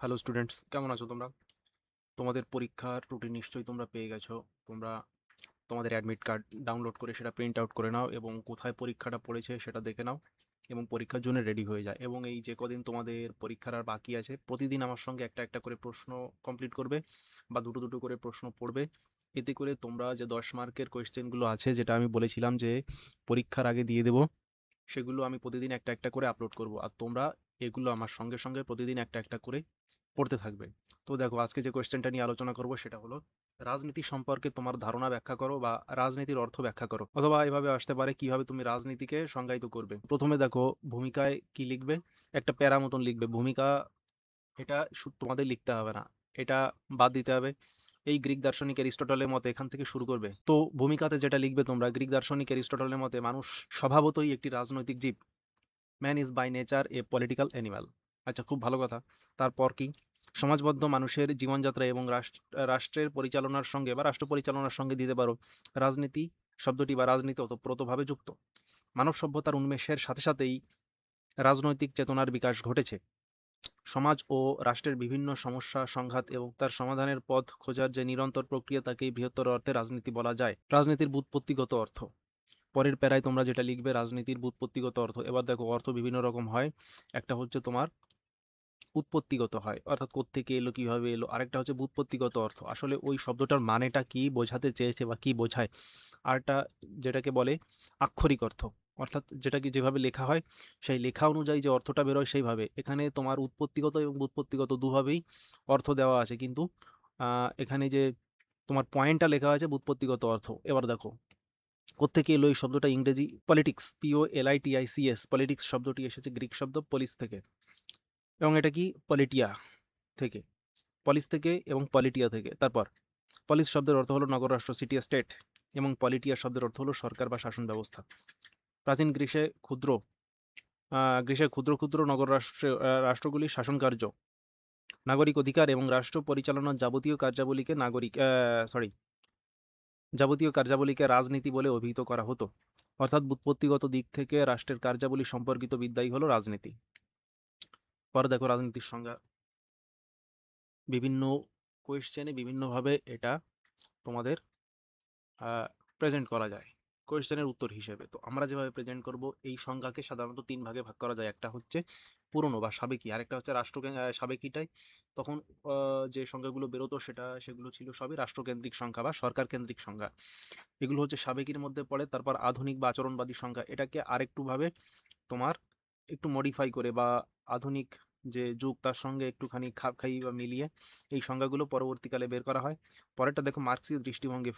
Hello students, কেমন আছো তোমরা? তোমাদের পরীক্ষার রুটিন নিশ্চয়ই তোমরা পেয়ে গেছো। তোমরা তোমাদের অ্যাডমিট কার্ড ডাউনলোড করে সেটা প্রিন্ট আউট করে নাও এবং কোথায় পরীক্ষাটা পড়েছে সেটা দেখে নাও এবং পরীক্ষার জন্য রেডি হয়ে যায়। এবং এই যে কদিন তোমাদের পরীক্ষার আর বাকি আছে, প্রতিদিন আমার সঙ্গে একটা একটা করে প্রশ্ন কমপ্লিট করবে বা দুটো দুটো করে প্রশ্ন পড়বে। এতে করে তোমরা যে 10 মার্কের কোয়েশ্চেনগুলো আছে, যেটা আমি বলেছিলাম যে পরীক্ষার আগে দিয়ে দেবো, সেগুলো আমি প্রতিদিন একটা একটা করে আপলোড করব। আর তোমরা এগুলো আমার সঙ্গে সঙ্গে প্রতিদিন একটা একটা করে পড়তে থাকবে। তো দেখো, আজকে যে কোয়েশ্চেনটা নিয়ে আলোচনা করব সেটা হলো, রাজনীতি সম্পর্কে তোমার ধারণা ব্যাখ্যা করো বা রাজনীতির অর্থ ব্যাখ্যা করো। অথবা এভাবে আসতে পারে, কিভাবে তুমি রাজনীতিকে সংজ্ঞায়িত করবে। প্রথমে দেখো, ভূমিকায় কি লিখবে। একটা প্যারা মতন লিখবে ভূমিকা। এটা তোমাদের লিখতে হবে না, এটা বাদ দিতে হবে। এই গ্রিক দার্শনিক এরিস্টটলের মতে এখান থেকে শুরু করবে। তো ভূমিকাতে যেটা লিখবে তোমরা, গ্রিক দার্শনিক এরিস্টটলের মতে মানুষ স্বভাবতই একটি রাজনৈতিক জীব। Man is by nature a political animal. আচ্ছা, খুব ভালো কথা। তারপর কি? সমাজবদ্ধ মানুষের জীবনযাত্রা এবং রাষ্ট্রের পরিচালনার সঙ্গে বা রাষ্ট্র পরিচালনার সঙ্গে দিতে পারো, রাজনীতি শব্দটি বা রাজনীতি ওতপ্রোতভাবে যুক্ত। মানব সভ্যতার উন্মেষের সাথে সাথেই রাজনৈতিক চেতনার বিকাশ ঘটেছে। সমাজ ও রাষ্ট্রের বিভিন্ন সমস্যা সংঘাত এবং তার সমাধানের পথ খোঁজার যে নিরন্তর প্রক্রিয়া, তাকেই বৃহত্তর অর্থে রাজনীতি বলা যায়। রাজনীতির ব্যুৎপত্তিগত অর্থ। পরের প্যারায় তোমরা যেটা লিখবে, রাজনীতির ব্যুৎপত্তিগত অর্থ। এবার দেখো, অর্থ বিভিন্ন রকম হয়। একটা হচ্ছে তোমার উৎপত্তিগত হয়, অর্থাৎ কোত্থেকে এলো, কিভাবে এলো। আরেকটা হচ্ছে ব্যুৎপত্তিগত অর্থ, আসলে ওই শব্দটার মানেটা কি বোঝাতে চেয়েছে বা কি বোঝায়। আরটা যেটাকে বলে আক্ষরিক অর্থ, অর্থাৎ যেটাকে যেভাবে লেখা হয় সেই লেখা অনুযায়ী যে অর্থটা বেরোয় সেইভাবে। এখানে তোমার উৎপত্তিগত এবং ব্যুৎপত্তিগত দুভাবেই অর্থ দেওয়া আছে, কিন্তু এখানে যে তোমার পয়েন্টটা লেখা হয়েছে ব্যুৎপত্তিগত অর্থ। এবার দেখো, কোত্থেকে এলো এই শব্দটা। ইংরেজি পলিটিক্স, POLITICS, পলিটিক্স শব্দটি এসেছে গ্রিক শব্দ পলিস থেকে, এবং এটা কি পলিটিয়া থেকে, পলিস থেকে এবং পলিটিয়া থেকে। তারপর পলিস শব্দের অর্থ হলো নগর রাষ্ট্র, সিটি স্টেট, এবং পলিটিয়া শব্দের অর্থ হলো সরকার বা শাসন ব্যবস্থা। প্রাচীন গ্রীসে ক্ষুদ্র ক্ষুদ্র নগর রাষ্ট্রগুলি শাসন কার্য, নাগরিক অধিকার এবং রাষ্ট্র পরিচালনার যাবতীয় কার্যাবলীকে রাজনীতি বলে অভিহিত করা হতো। অর্থাৎ ব্যুৎপত্তিগত দিক থেকে রাষ্ট্রের কার্যাবলী সম্পর্কিত বিদ্যাই হলো রাজনীতি। পরে দেখো, রাজনীতির সংজ্ঞা। বিভিন্ন কোয়েশ্চেনে বিভিন্নভাবে এটা তোমাদের প্রেজেন্ট করা যায় কোয়েশ্চেনের উত্তর হিসেবে। তো আমরা যেভাবে প্রেজেন্ট করব, এই সংজ্ঞাকে সাধারণত 3 ভাগে ভাগ করা যায়। একটা হচ্ছে পুরনো বা সাবেকি, আরেকটা হচ্ছে সাবেকিটাই। তখন যে সংজ্ঞাগুলো বেরোতো সেগুলো ছিল সবই রাষ্ট্রকেন্দ্রিক সংখ্যা বা সরকার কেন্দ্রিক সংজ্ঞা। এগুলো হচ্ছে সাবেকির মধ্যে পড়ে। তারপর আধুনিক বা আচরণবাদী সংজ্ঞা, এটাকে আরেকটু ভাবে তোমার একটু মডিফাই করে বা আধুনিক যে যুগ তার সঙ্গে একটুখানি খাপ খাইয়ে বা মিলিয়ে এই সংজ্ঞাগুলো পরবর্তীকালে বের করা হয়। পরেরটা দেখো, মার্ক্সীয় দৃষ্টিভঙ্গি।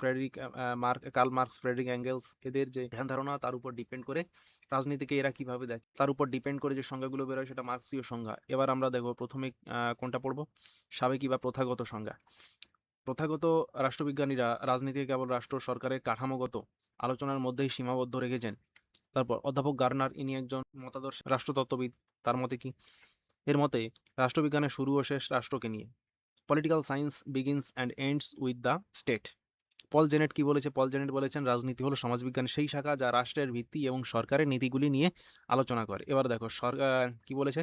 কার্ল মার্কস, ফ্রেডরিক অ্যাঙ্গেলস, এদের যে ধ্যান ধারণা তার উপর ডিপেন্ড করে রাজনীতিকে এরা কিভাবে দেখে, তার উপর ডিপেন্ড করে যে সংজ্ঞাগুলো বেরোয় সেটা মার্ক্সীয় সংজ্ঞা। এবার আমরা দেখো প্রথমে কোনটা পড়বো, সাবেকি বা প্রথাগত সংজ্ঞা। প্রথাগত রাষ্ট্রবিজ্ঞানীরা রাজনীতিকে কেবল রাষ্ট্র সরকারের কাঠামোগত আলোচনার মধ্যেই সীমাবদ্ধ রেখেছেন। তারপর অধ্যাপক গার্নার, ইনি একজন মতাদর্শ রাষ্ট্রতত্ত্ববিদ। তার মতে কি? এর মতে রাষ্ট্রবিজ্ঞানের শুরু ও শেষ রাষ্ট্রকে নিয়ে। Political science begins and ends with the state. Paul Janet কি বলেছে? পল জেনেট বলেছেন, রাজনীতি হলো সমাজবিজ্ঞানের সেই শাখা যা রাষ্ট্রের ভিত্তি এবং সরকারের নীতিগুলি নিয়ে আলোচনা করে। এবার দেখো, কি বলেছে?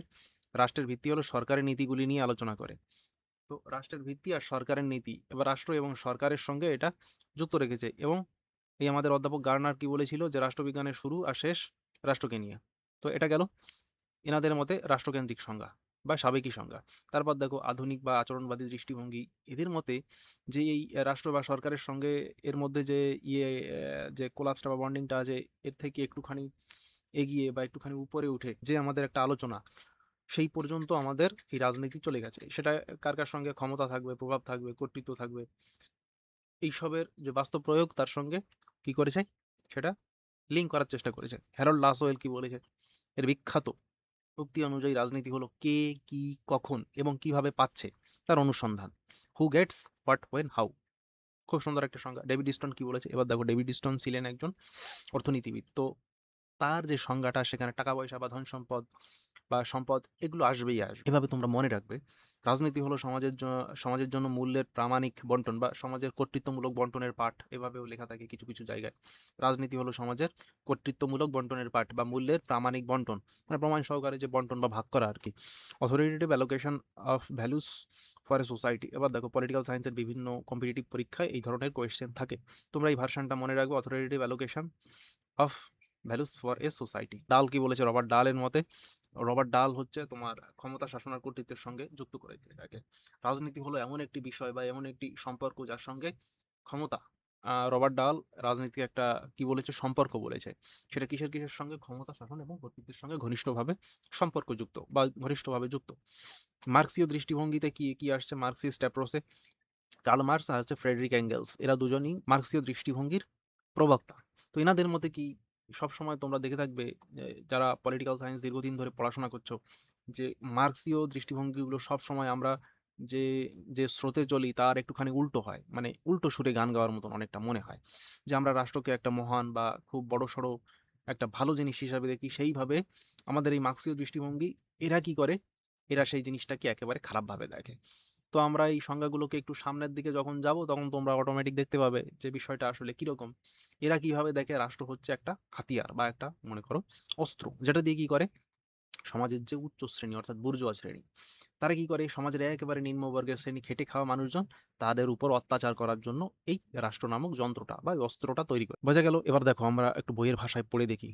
রাষ্ট্রের ভিত্তি হলো সরকারের নীতিগুলি নিয়ে আলোচনা করে। তো রাষ্ট্রের ভিত্তি আর সরকারের নীতি, এবার রাষ্ট্র এবং সরকারের সঙ্গে এটা যুক্ত রেখেছে। এবং এই আমাদের অধ্যাপক গার্নার কি বলেছিল, যে রাষ্ট্রবিজ্ঞানের শুরু আর শেষ রাষ্ট্রকে নিয়ে। তো এটা গেল এনাদের মতে রাষ্ট্রকেন্দ্রিক সংজ্ঞা বা সাবেকি সংজ্ঞা। তারপর দেখো, আধুনিক বা আচরণবাদী দৃষ্টিভঙ্গি। এদের মতে যে এই রাষ্ট্র বা সরকারের সঙ্গে এর মধ্যে যে যে কোলাপসটা বা বন্ডিংটা আছে, এর থেকে একটুখানি এগিয়ে বা একটুখানি উপরে উঠে যে আমাদের একটা আলোচনা, সেই পর্যন্ত আমাদের এই রাজনীতি চলে গেছে। সেটা কার কার সঙ্গে ক্ষমতা থাকবে, প্রভাব থাকবে, কর্তৃত্ব থাকবে, এইসবের যে বাস্তব প্রয়োগ তার সঙ্গে কি করেছে, সেটা লিঙ্ক করার চেষ্টা করেছে। হ্যারল্ড লাসওয়েল কি বলেছে? এর বিখ্যাত উক্তি অনুযায়ী রাজনীতি হলো কে, কি, কখন এবং কিভাবে পাচ্ছে তার অনুসন্ধান। Who gets what, when, how. খুব সুন্দর একটা সংজ্ঞা। ডেভিড স্টোন কি বলেছে? এবার দেখো, ডেভিড স্টোন ছিলেন একজন অর্থনীতিবিদ। তো তার যে সংজ্ঞাটা সেখানে টাকা পয়সা বা ধন সম্পদ বা সম্পদ এগুলো আসবেই আসবে। এভাবে তোমরা মনে রাখবে, রাজনীতি হলো সমাজের জন্য মূল্যের প্রামাণিক বন্টন বা সমাজের কর্তৃত্বমূলক বন্টনের পাঠ, এভাবেও লেখা থাকে কিছু কিছু জায়গায়। রাজনীতি হলো সমাজের কর্তৃত্বমূলক বন্টনের পাঠ বা মূল্যের প্রামাণিক বন্টন, মানে প্রমাণ সহকারে যে বন্টন বা ভাগ করা আর কি। Authoritative allocation of values for a society. এবার দেখো পলিটিক্যাল সায়েন্সের বিভিন্ন কম্পিটিটিভ পরীক্ষায় এই ধরনের কোয়েশ্চেন থাকে, তোমরা এই ভার্সনটা মনে রাখবে, authoritative allocation of values for a society. ডাল কি বলেছে রবার্ট ডালের মতে? রবার্ট ডাল হচ্ছে তোমার ক্ষমতা শাসন আর কর্তৃত্বের সঙ্গে যুক্ত করে এটাকে। রাজনীতি হলো এমন একটি বিষয় বা এমন একটি সম্পর্ক যার সঙ্গে ক্ষমতা, রবার্ট ডাল রাজনীতি একটা কি বলেছে সম্পর্ক বলেছে, সেটা কিসের কিসের সঙ্গে? ক্ষমতা শাসন এবং কর্তৃত্বের সঙ্গে ঘনিষ্ঠভাবে সম্পর্কযুক্ত বা ঘনিষ্ঠভাবে যুক্ত। মার্ক্সীয় দৃষ্টিভঙ্গিতে কি কি আসছে মার্ক্সিস্ট অ্যাপ্রোচে? কার্ল মার্কস আর হচ্ছে ফ্রেডরিক অ্যাঙ্গেলস, এরা দুজনই মার্ক্সীয় দৃষ্টিভঙ্গির প্রবক্তা। তো এনাদের মতে কি, সবসময় তোমরা দেখে থাকবে যারা পলিটিক্যাল সায়েন্স দীর্ঘদিন ধরে পড়াশোনা করছো, যে মার্ক্সীয় দৃষ্টিভঙ্গিগুলো সবসময় আমরা যে যে স্রোতে চলি তার একটুখানি উল্টো হয়, মানে উল্টো সুরে গান গাওয়ার মতন অনেকটা মনে হয়, যে আমরা রাষ্ট্রকে একটা মহান বা খুব বড় সড়ো একটা ভালো জিনিস হিসাবে দেখি। সেইভাবে আমাদের এই মার্ক্সীয় দৃষ্টিভঙ্গি, এরা কি করে, এরা সেই জিনিসটাকে একেবারে খারাপভাবে দেখে। তো আমরা এই সংজ্ঞাগুলোকে একটু সামনের দিকে যখন যাব তখন তোমরা অটোমেটিক দেখতে পাবে যে বিষয়টা আসলে কিরকম। এরা কিভাবে দেখে রাষ্ট্র হচ্ছে একটা হাতিয়ার বা একটা মনে করো অস্ত্র, যেটা দিয়ে কি করে সমাজের যে উচ্চ শ্রেণী অর্থাৎ বুর্জোয়া শ্রেণী, তারা কি করে সমাজের একেবারে নিম্নবর্গের শ্রেণী খেটে খাওয়া মানুষজন, তাদের উপর অত্যাচার করার জন্য এই রাষ্ট্র নামক যন্ত্রটা বা অস্ত্রটা তৈরি করে। বোঝা গেল? এবার দেখো আমরা একটু বইয়ের ভাষায় পড়ে দেখি।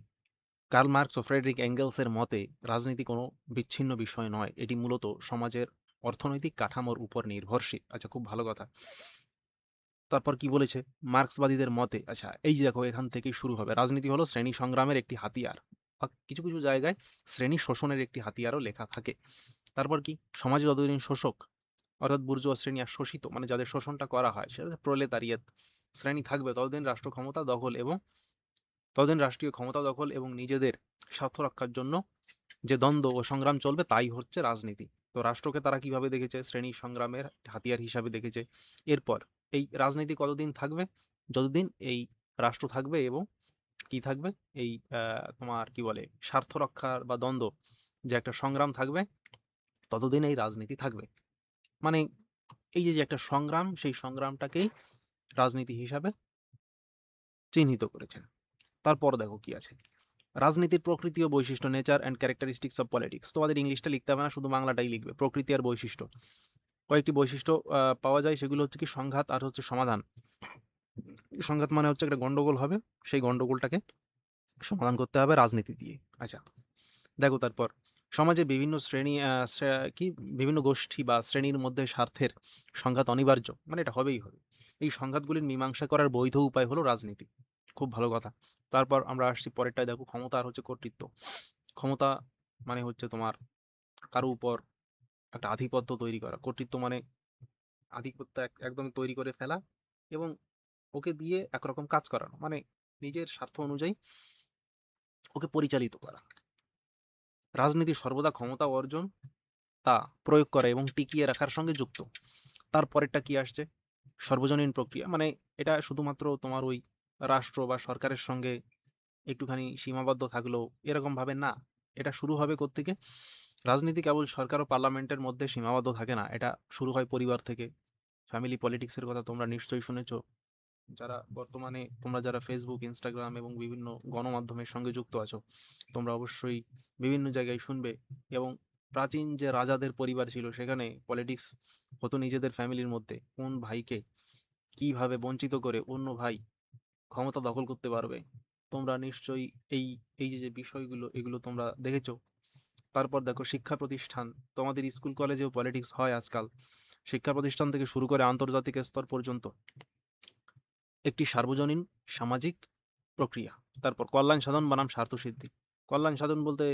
কার্ল মার্কস ও ফ্রেডরিক অ্যাঙ্গেলসের মতে রাজনীতি কোনো বিচ্ছিন্ন বিষয় নয়, এটি মূলত সমাজের অর্থনৈতিক কাঠামোর উপর নির্ভরশীল। আচ্ছা, খুব ভালো কথা। তারপর কি বলেছে মার্ক্সবাদীদের মতে? আচ্ছা, এই যে দেখো এখান থেকেই শুরু হবে, রাজনীতি হলো শ্রেণী সংগ্রামের একটি হাতিয়ার বা কিছু কিছু জায়গায় শ্রেণী শোষণের একটি হাতিয়ারও লেখা থাকে। তারপর কি, সমাজে যতদিন শোষক অর্থাৎ বুর্জোয়া শ্রেণী আর শোষিত মানে যাদের শোষণটা করা হয় সেটা প্রলেতারিয়েত শ্রেণী থাকবে, ততদিন রাষ্ট্র ক্ষমতা দখল এবং ততদিন রাষ্ট্রীয় ক্ষমতা দখল এবং নিজেদের স্বার্থ রক্ষার জন্য যে দ্বন্দ্ব ও সংগ্রাম চলবে তাই হচ্ছে রাজনীতি। তো রাষ্ট্রকে তারা কিভাবে দেখেছে? শ্রেণী সংগ্রামের হাতিয়ার হিসাবে দেখেছে। এরপর এই রাজনীতি কতদিন থাকবে? যতদিন এই রাষ্ট্র থাকবে এবং কি থাকবে, এই তোমার কি বলে স্বার্থ রক্ষার বা দ্বন্দ্ব যে একটা সংগ্রাম থাকবে, ততদিন এই রাজনীতি থাকবে। মানে এই যে যে একটা সংগ্রাম, সেই সংগ্রামটাকেই রাজনীতি হিসাবে চিহ্নিত করেছেন। তারপর দেখো কি আছে, রাজনীতির প্রকৃতি ও বৈশিষ্ট্য, nature and characteristics of politics. তোমাদের ইংলিশটা লিখতে হবে না, শুধু বাংলাটাই লিখবে। প্রকৃতি আর বৈশিষ্ট্য, কয়েকটি বৈশিষ্ট্য পাওয়া যায়, সেগুলো হচ্ছে কি সংঘাত আর হচ্ছে সমাধান। সংঘাত মানে হচ্ছে একটা গন্ডগোল হবে, সেই গন্ডগোলটাকে সমাধান করতে হবে রাজনীতি দিয়ে। আচ্ছা দেখো, তারপর সমাজে বিভিন্ন শ্রেণী কি বিভিন্ন গোষ্ঠী বা শ্রেণীর মধ্যে স্বার্থের সংঘাত অনিবার্য, মানে এটা হবেই হবে। এই সংঘাতগুলির মীমাংসা করার বৈধ উপায় হলো রাজনীতি। খুব ভালো কথা। তারপর আমরা আসছি পরেরটায়, দেখো ক্ষমতা আর হচ্ছে কর্তৃত্ব। ক্ষমতা মানে হচ্ছে তোমার কারো উপর একটা আধিপত্য তৈরি করা, কর্তৃত্ব মানে আধিপত্য একদম তৈরি করে ফেলা এবং ওকে দিয়ে একরকম কাজ করানো, মানে নিজের স্বার্থ অনুযায়ী ওকে পরিচালিত করা। রাজনীতি সর্বদা ক্ষমতা অর্জন, তা প্রয়োগ করা এবং টিকিয়ে রাখার সঙ্গে যুক্ত। তারপরেরটা কি আসছে? সর্বজনীন প্রক্রিয়া, মানে এটা শুধুমাত্র তোমার ওই রাষ্ট্র বা সরকারের সঙ্গে একটুখানি সীমাবদ্ধ থাকলেও এরকম ভাবে না, এটা শুরু হবে কোত্থেকে? রাজনীতি কেবল সরকার ও পার্লামেন্টের মধ্যে সীমাবদ্ধ থাকে না, এটা শুরু হয় পরিবার থেকে। ফ্যামিলি পলিটিক্সের কথা তোমরা নিশ্চয়ই শুনেছো, যারা বর্তমানে তোমরা যারা ফেসবুক, ইনস্টাগ্রাম এবং বিভিন্ন গণমাধ্যমের সঙ্গে যুক্ত আছো, তোমরা অবশ্যই বিভিন্ন জায়গায় শুনবে। এবং প্রাচীন যে রাজাদের পরিবার ছিল সেখানে পলিটিক্স হতো নিজেদের ফ্যামিলির মধ্যে, কোন ভাইকে কিভাবে বঞ্চিত করে অন্য ভাই ক্ষমতা দখল করতে পারবে। তোমরা নিশ্চয়ই এই এই যে যে বিষয়গুলো এগুলো তোমরা দেখেছো। তারপর দেখো শিক্ষা প্রতিষ্ঠান, তোমাদের স্কুল কলেজেও পলিটিক্স হয় আজকাল। শিক্ষা প্রতিষ্ঠান থেকে শুরু করে আন্তর্জাতিক স্তর পর্যন্ত একটি সার্বজনীন সামাজিক প্রক্রিয়া। তারপর কল্যাণ সাধন বনাম স্বার্থসিদ্ধি। কল্যাণ সাধন বলতে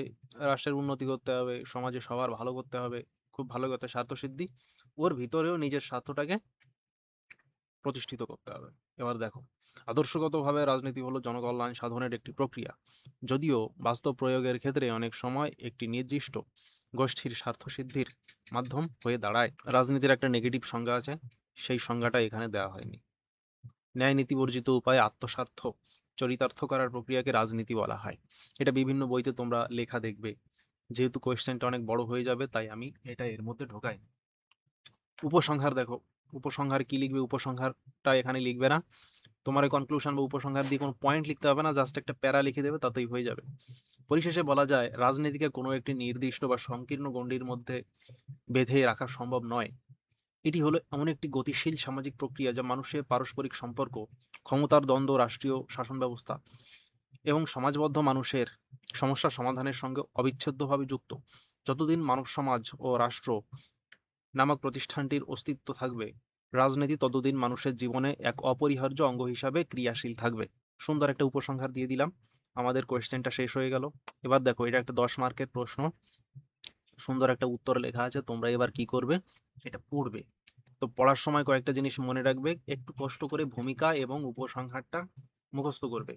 রাষ্ট্রের উন্নতি করতে হবে, সমাজে সবার ভালো করতে হবে, খুব ভালো কথা। স্বার্থসিদ্ধি, ওর ভিতরেও নিজের স্বার্থটাকে প্রতিষ্ঠিত করতে হবে। এবার দেখো, আদর্শগতভাবে রাজনীতি হলো জনকল্যাণ সাধনের একটি প্রক্রিয়া, যদিও বাস্তব প্রয়োগের ক্ষেত্রে অনেক সময় একটি নির্দিষ্ট গোষ্ঠীর স্বার্থসিদ্ধির মাধ্যম হয়ে দাঁড়ায়। রাজনীতির একটা নেগেটিভ সংজ্ঞা আছে, সেই সংজ্ঞাটা এখানে দেওয়া হয়নি। ন্যায় নীতিবর্জিত উপায়ে আত্মস্বার্থ চরিতার্থ করার প্রক্রিয়াকে রাজনীতি বলা হয়। এটা বিভিন্ন বইতে তোমরা লেখা দেখবে। যেহেতু কোয়েশ্চেনটা অনেক বড় হয়ে যাবে তাই আমি এটা এর মধ্যে ঢোকাই। উপসংহার দেখো, উপসংহার কি লিখবে? উপসংহারটা এখানে লিখবে না, তোমার কনক্লুশন বা উপসংহার দিয়ে কোনো পয়েন্ট লিখতে হবে না, জাস্ট একটা প্যারা লিখে দেবে, তাতেই হয়ে যাবে। পরিশেষে বলা যায় রাজনীতিকে কোনো একটি নির্দিষ্ট বা সংকীর্ণ গণ্ডির মধ্যে বেঁধে রাখা সম্ভব নয়। এটি হলো এমন একটি গতিশীল সামাজিক প্রক্রিয়া যা মানুষের পারস্পরিক সম্পর্ক, ক্ষমতার দ্বন্দ্ব, রাষ্ট্রীয় শাসন ব্যবস্থা এবং সমাজবদ্ধ মানুষের সমস্যা সমাধানের সঙ্গে অবিচ্ছেদ্যভাবে যুক্ত। যতদিন মানব সমাজ ও রাষ্ট্র নামক প্রতিষ্ঠানটির অস্তিত্ব থাকবে, রাজনীতি ততদিন মানুষের জীবনে এক অপরিহার্য অঙ্গ হিসাবে ক্রিয়াশীল থাকবে। সুন্দর একটা উপসংহার দিয়ে দিলাম, আমাদের কোয়েশ্চেনটা শেষ হয়ে গেল। এবার দেখো, এটা একটা 10 মার্কের প্রশ্ন, সুন্দর একটা উত্তর লেখা আছে, তোমরা এবার কি করবে? এটা পড়বে। তো পড়ার সময় কয়েকটা জিনিস মনে রাখবে, একটু কষ্ট করে ভূমিকা এবং উপসংহারটা মুখস্থ করবে।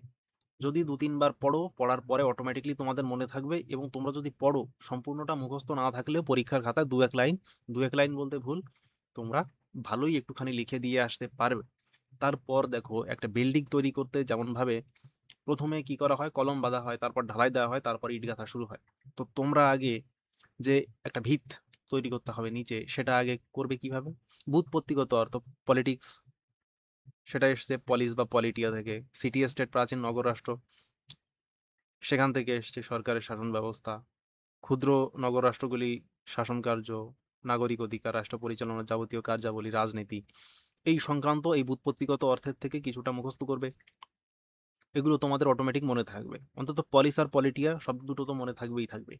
যদি 2-3 বার পড়ো, পড়ার পরে অটোমেটিকলি তোমাদের মনে থাকবে, এবং তোমরা যদি পড়ো সম্পূর্ণটা মুখস্থ না থাকলেও পরীক্ষার খাতায় 2-1 লাইন বলতে ভুল, তোমরা ভালোই একটুখানি লিখে দিয়ে আসতে পারবে। তারপর দেখো, একটা বিল্ডিং তৈরি করতে যেমনভাবে প্রথমে কি করা হয়, কলম বাঁধা হয়, তারপর ঢালাই দেওয়া হয়, তারপর ইট গাঁথা শুরু হয়। তো তোমরা আগে যে একটা ভিত তৈরি করতে হবে নিচে, সেটা আগে করবে কিভাবে? ব্যুৎপত্তিগত অর্থ, পলিটিক্স, সেটা এসছে পলিস বা পলিটিয়া থেকে। সিটি স্টেট প্রাচীন নগর রাষ্ট্র, সেখান থেকে এসছে সরকারের শাসন ব্যবস্থা। ক্ষুদ্র নগর রাষ্ট্রগুলি শাসন কার্য, নাগরিক অধিকার, রাষ্ট্র পরিচালনার যাবতীয় কার্যাবলী, রাজনীতি, এই সংক্রান্ত এই ব্যুৎপত্তিগত অর্থের থেকে কিছুটা মুখস্থ করবে। এগুলো তোমাদের অটোমেটিক মনে থাকবে, অন্তত পলিস আর পলিটিয়া শব্দ দুটো তো মনে থাকবেই থাকবে।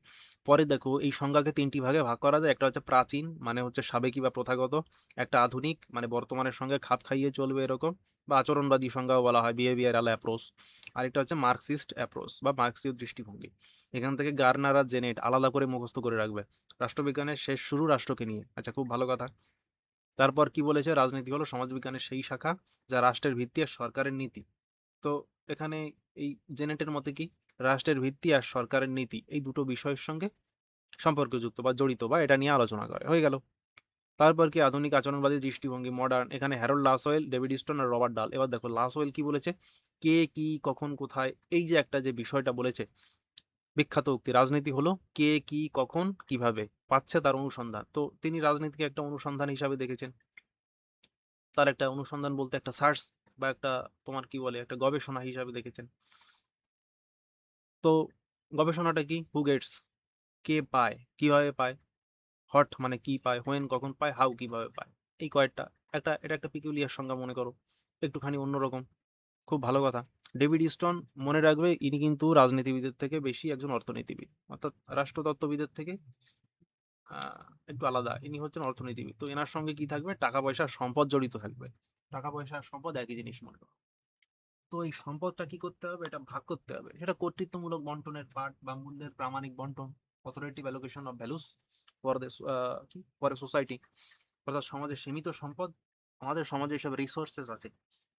পরে দেখো, এই সংজ্ঞাকে 3টি ভাগে ভাগ করা যায়। একটা হচ্ছে প্রাচীন, মানে হচ্ছে সাবেকি বা প্রথাগত। একটা আধুনিক, মানে বর্তমানের সঙ্গে খাপ খাইয়ে চলবে এরকম, বা আচরণবাদী সংজ্ঞাও বলা হয়, বিহেভিয়ারাল অ্যাপ্রোচ। আরেকটা হচ্ছে মার্কসিস্ট অ্যাপ্রোচ বা মার্কসীয় দৃষ্টিভঙ্গি। এখান থেকে গার্নার আর জেনেট আলাদা করে মুখস্থ করে রাখবে। রাষ্ট্রবিজ্ঞানের শেষ শুরু রাষ্ট্রকে নিয়ে, আচ্ছা খুব ভালো কথা। তারপর কি বলেছে? রাজনীতি হলো সমাজবিজ্ঞানের সেই শাখা যা রাষ্ট্রের ভিত্তি আর সরকারের নীতি। তো এখানে এই জেনেটের মতে কি, রাষ্ট্রের ভিত্তি আর সরকারের নীতি এই দুটো বিষয়ের সঙ্গে সম্পর্কযুক্ত বা জড়িত, বা এটা নিয়ে আলোচনা করে, হয়ে গেল। তারপর কি আধুনিক আচরণবাদী দৃষ্টিভঙ্গি, মডার্ন, এখানে হ্যারল্ড লাসওয়েল, ডেভিড স্টোন আর রবার্ট ডাল। এবার দেখো লাসওয়েল কি বলেছে, কে কি কখন কোথায়, এই যে একটা যে বিষয়টা বলেছে, বিখ্যাত উক্তি, রাজনীতি হলো কে কি কখন কিভাবে পাচ্ছে তার অনুসন্ধান। তো তিনি রাজনীতিকে একটা অনুসন্ধান হিসাবে দেখেছেন, তার একটা অনুসন্ধান বলতে একটা সার্চ বা একটা, তোমার কি বলে, একটা গবেষণা হিসাবে দেখেছেন। তো গবেষণাটা কি? হু গেটস, কে পায়, কিভাবে পায়, হট মানে কি পায়, হোয়েন কখন পায়, হাউ কিভাবে পায়, এই কয়েকটা। এটা একটা পিকুলিয়ার সংজ্ঞা মনে করো, একটুখানি অন্যরকম, খুব ভালো কথা। ডেভিড স্টোন, মনে রাখবে ইনি কিন্তু রাজনীতিবিদের থেকে বেশি একজন অর্থনীতিবিদ, অর্থাৎ রাষ্ট্রতত্ত্ববিদের থেকে একটু আলাদা, ইনি হচ্ছেন অর্থনীতিবিদ। তো এনার সঙ্গে কি থাকবে? টাকা পয়সা সম্পদ জড়িত থাকবে। টাকা পয়সা সম্পদ একই জিনিস মনে করো। তো এই সম্পদটা কি করতে হবে? এটা ভাগ করতে হবে, সেটা কর্তৃত্বমূলক বন্টনের পার্ট বা মূল্যের প্রামাণিক বন্টন, authoritative allocation of values for the for a society. অর্থাৎ সমাজে সীমিত সম্পদ, আমাদের সমাজে এসব রিসোর্সেস আছে।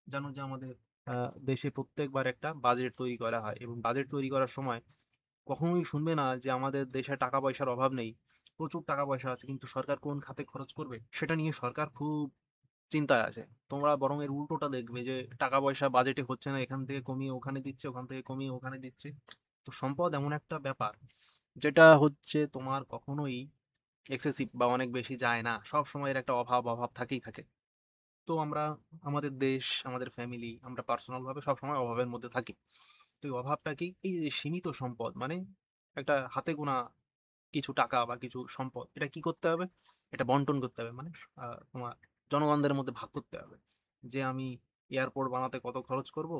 জানো যে আমাদের দেশে প্রত্যেকবার একটা বাজেট তৈরি করা হয়, এবং বাজেট তৈরি করার সময় কখনোই শুনবে না যে আমাদের দেশে টাকা পয়সার অভাব নেই, প্রচুর টাকা পয়সা আছে, কিন্তু সরকার কোন খাতে খরচ করবে সেটা নিয়ে সরকার খুব চিন্তায় আছে। তোমরা বরং এর উল্টোটা দেখবে, যে টাকা পয়সা বাজেটে হচ্ছে না, এখান থেকে কমিয়ে ওখানে দিচ্ছে, ওখান থেকে কমিয়ে ওখানে দিচ্ছে। তো সম্পদ এমন একটা ব্যাপার যেটা হচ্ছে তোমার কখনোই এক্সেসিভ বা অনেক বেশি যায় না, সব সময়ের একটা অভাব অভাব থাকেই থাকে। তো আমরা, আমাদের দেশ, আমাদের ফ্যামিলি, আমরা পার্সোনাল ভাবে সবসময় অভাবের মধ্যে থাকি। তো এই অভাবটা কি? এই যে সীমিত সম্পদ, মানে একটা হাতে গোনা কিছু টাকা বা কিছু সম্পদ, এটা কি করতে হবে? এটা বন্টন করতে হবে, মানে তোমার জনগণদের মধ্যে ভাগ করতে হবে। যে আমি এয়ারপোর্ট বানাতে কত খরচ করব,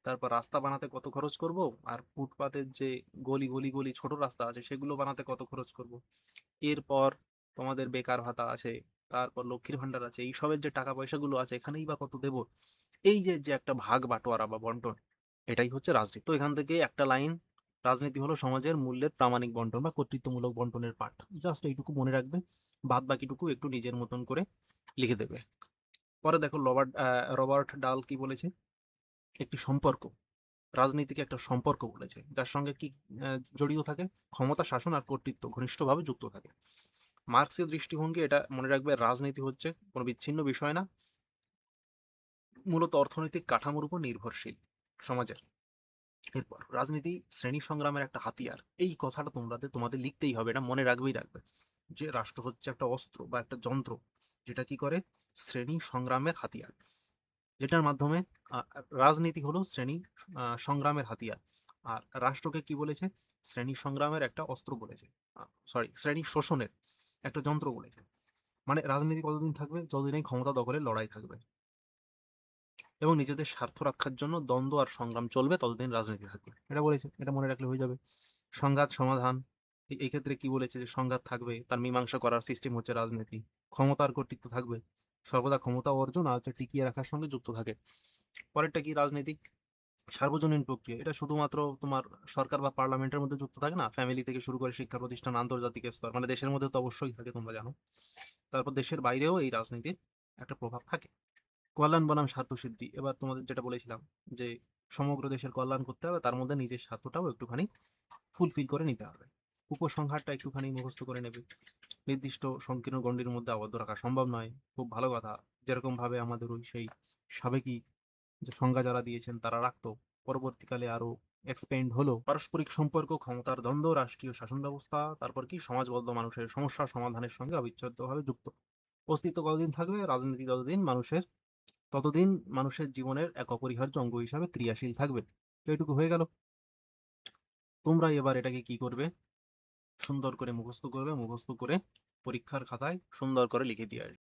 তারপর রাস্তা বানাতে কত খরচ করব, আর ফুটপাতের যে গলি গলি গলি ছোট রাস্তা আছে সেগুলো বানাতে কত খরচ করব। এরপর তোমাদের বেকার ভাতা আছে, তারপর লক্ষ্মীর ভান্ডার আছে, এই সবের যে টাকা পয়সাগুলো আছে এখানেই বা কত দেব। এই যে যে একটা ভাগ বাটোয়ারা বা বন্টন, এটাই হচ্ছে রাজনীতি। তো এখান থেকে একটা লাইন, রাজনীতি হলো সমাজের মূল্যের প্রামাণিক বন্টন বা কর্তৃত্বমূলক বন্টনের পাঠ, জাস্ট এইটুকু মনে রাখবে, বাদ বাকিটুকু একটু নিজের মতন করে লিখে দেবে। পরে দেখো রবার্ট ডাল কি বলেছে, একটি সম্পর্ক, রাজনীতিকে একটা সম্পর্ক বলেছে যার সঙ্গে কি জড়িত থাকে, ক্ষমতা, শাসন আর কর্তৃত্ব ঘনিষ্ঠভাবে যুক্ত থাকে। মার্ক্সীয় দৃষ্টিভঙ্গি, এটা মনে রাখবে, রাজনীতি হচ্ছে কোনো বিচ্ছিন্ন বিষয় না, মূলত অর্থনৈতিক কাঠামোর উপর নির্ভরশীল সমাজের। এরপর রাজনীতি শ্রেণী সংগ্রামের একটা হাতিয়ার, এই কথাটা তোমাদের লিখতেই হবে, এটা মনে রাখবে যে রাষ্ট্র হচ্ছে একটা অস্ত্র বা একটা যন্ত্র যেটা কি করে শ্রেণী সংগ্রামের হাতিয়ার, যেটার মাধ্যমে আহ, রাজনীতি হলো শ্রেণী সংগ্রামের হাতিয়ার। আর রাষ্ট্রকে কি বলেছে? শ্রেণী সংগ্রামের একটা অস্ত্র বলেছে, সরি শ্রেণী শোষণের একটা যন্ত্র বলেছে। মানে রাজনীতি কতদিন থাকবে? যতদিন এই ক্ষমতা দখলের লড়াই থাকবে এবং নিজেদের স্বার্থ রক্ষার জন্য দ্বন্দ্ব আর সংগ্রাম চলবে, ততদিন রাজনীতি থাকবে, এটা বলেছে। এটা মনে রাখলে হয়ে যাবে। সংঘাত সমাধান, এই ক্ষেত্রে কি বলেছে? যে সংঘাত থাকবে, তার মীমাংসা করার সিস্টেম হচ্ছে রাজনীতি। ক্ষমতার কর্তৃত্ব থাকবে, সর্বদা ক্ষমতা অর্জন আর হচ্ছে টিকিয়ে রাখার সঙ্গে যুক্ত থাকে। পরেরটা কি? রাজনীতি সার্বজনীন প্রক্রিয়া, এটা শুধুমাত্র তোমার সরকার বা পার্লামেন্টের মধ্যে যুক্ত থাকে না, ফ্যামিলি থেকে শুরু করে শিক্ষা প্রতিষ্ঠান, আন্তর্জাতিক স্তর, মানে দেশের মধ্যে তো অবশ্যই থাকে, তোমরা জানো। তারপর দেশের বাইরেও এই রাজনীতির একটা প্রভাব থাকে। কল্যাণ বনাম স্বার্থসিদ্ধি, এবার তোমাদের যেটা বলেছিলাম যে সমগ্র দেশের কল্যাণ করতে হবে, তার মধ্যে নিজের স্বার্থটাও একটুখানি ফুলফিল করে নিতে হবে। উপসংহারটা একটুখানি মুখস্থ করে নেবে। নির্দিষ্ট সংকীর্ণ গণ্ডির মধ্যে আবদ্ধ রাখা সম্ভব নয়, খুব ভালো কথা। যেরকম ভাবে আমাদের ওই সেই সাবেকি যে সংজ্ঞা যারা দিয়েছেন তারা রাখতো, পরবর্তীকালে আরো এক্সপেন্ড হলো। পারস্পরিক সম্পর্ক, ক্ষমতার দ্বন্দ্ব, রাষ্ট্রীয় শাসন ব্যবস্থা, তারপর কি সমাজবদ্ধ মানুষের সমস্যা সমাধানের সঙ্গে অবিচ্ছেদ্যভাবে যুক্ত। অস্তিত্ব কতদিন থাকবে? রাজনীতি ততদিন মানুষের জীবনের এক অপরিহার্য অঙ্গ হিসাবে ক্রিয়াশীল থাকবে। তো এটুকু হয়ে গেল। তোমরা এবার এটাকে কি করবে? সুন্দর করে মুখস্থ করবে, মুখস্থ করে পরীক্ষার খাতায় সুন্দর করে লিখে দিয়ে আসবে।